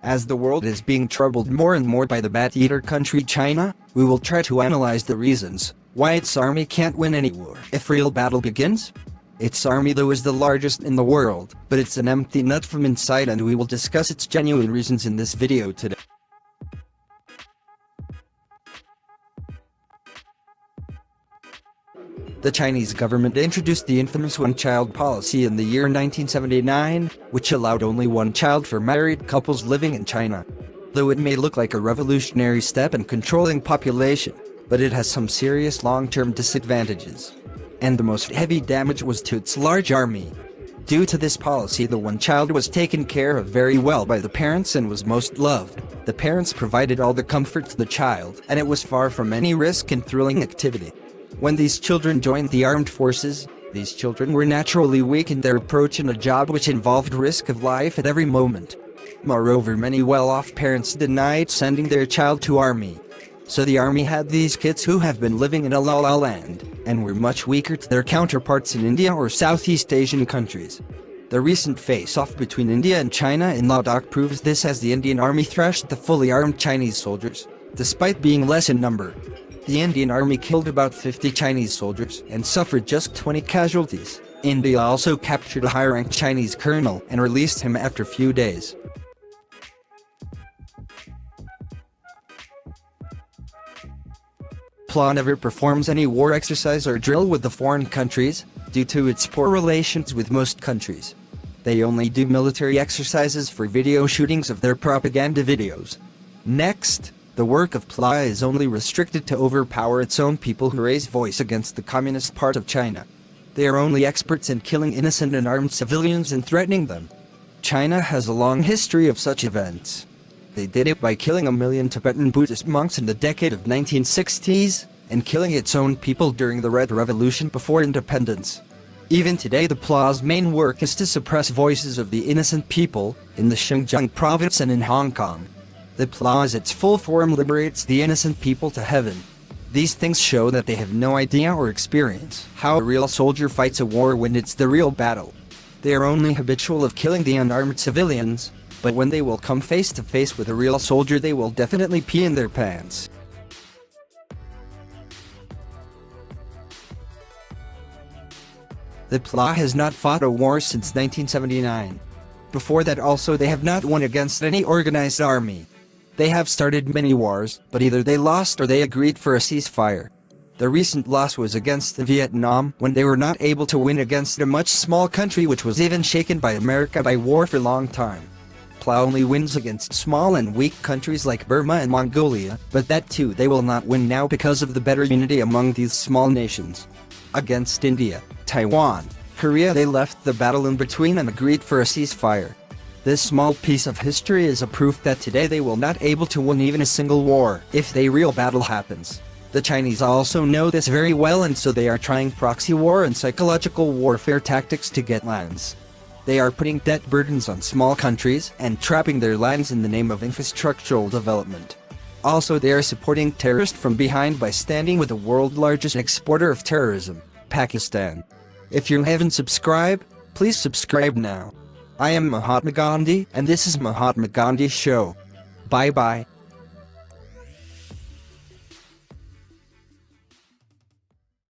As the world is being troubled more and more by the bat-eater country China, we will try to analyze the reasons why its army can't win any war if real battle begins. Its army though is the largest in the world, but it's an empty nut from inside, and we will discuss its genuine reasons in this video today. The Chinese government introduced the infamous one-child policy in the year 1979, which allowed only one child for married couples living in China. Though it may look like a revolutionary step in controlling population, but it has some serious long-term disadvantages. And the most heavy damage was to its large army. Due to this policy, the one child was taken care of very well by the parents and was most loved. The parents provided all the comfort to the child, and it was far from any risk and thrilling activity. When these children joined the armed forces, these children were naturally weak in their approach in a job which involved risk of life at every moment. Moreover, many well-off parents denied sending their child to army. So the army had these kids who have been living in a la-la land, and were much weaker to their counterparts in India or Southeast Asian countries. The recent face-off between India and China in Ladakh proves this, as the Indian army thrashed the fully armed Chinese soldiers, despite being less in number. The Indian army killed about 50 Chinese soldiers and suffered just 20 casualties. India also captured a high-ranked Chinese colonel and released him after a few days. PLA never performs any war exercise or drill with the foreign countries, due to its poor relations with most countries. They only do military exercises for video shootings of their propaganda videos. Next, the work of PLA is only restricted to overpower its own people who raise voice against the communist part of China. They are only experts in killing innocent and armed civilians and threatening them. China has a long history of such events. They did it by killing 1 million Tibetan Buddhist monks in the decade of 1960s, and killing its own people during the Red Revolution before independence. Even today, the PLA's main work is to suppress voices of the innocent people, in the Xinjiang province and in Hong Kong. The PLA as its full form liberates the innocent people to heaven. These things show that they have no idea or experience how a real soldier fights a war when it's the real battle. They are only habitual of killing the unarmed civilians, but when they will come face to face with a real soldier, they will definitely pee in their pants. The PLA has not fought a war since 1979. Before that also, they have not won against any organized army. They have started many wars, but either they lost or they agreed for a ceasefire. The recent loss was against Vietnam, when they were not able to win against a much small country which was even shaken by America by war for a long time. PLA only wins against small and weak countries like Burma and Mongolia, but that too they will not win now because of the better unity among these small nations. Against India, Taiwan, Korea, they left the battle in between and agreed for a ceasefire. This small piece of history is a proof that today they will not able to win even a single war if the real battle happens. The Chinese also know this very well, and so they are trying proxy war and psychological warfare tactics to get lands. They are putting debt burdens on small countries and trapping their lands in the name of infrastructural development. Also, they are supporting terrorists from behind by standing with the world's largest exporter of terrorism, Pakistan. If you haven't subscribed, please subscribe now. I am Mahatma Gandhi, and this is Mahatma Gandhi Show. Bye bye.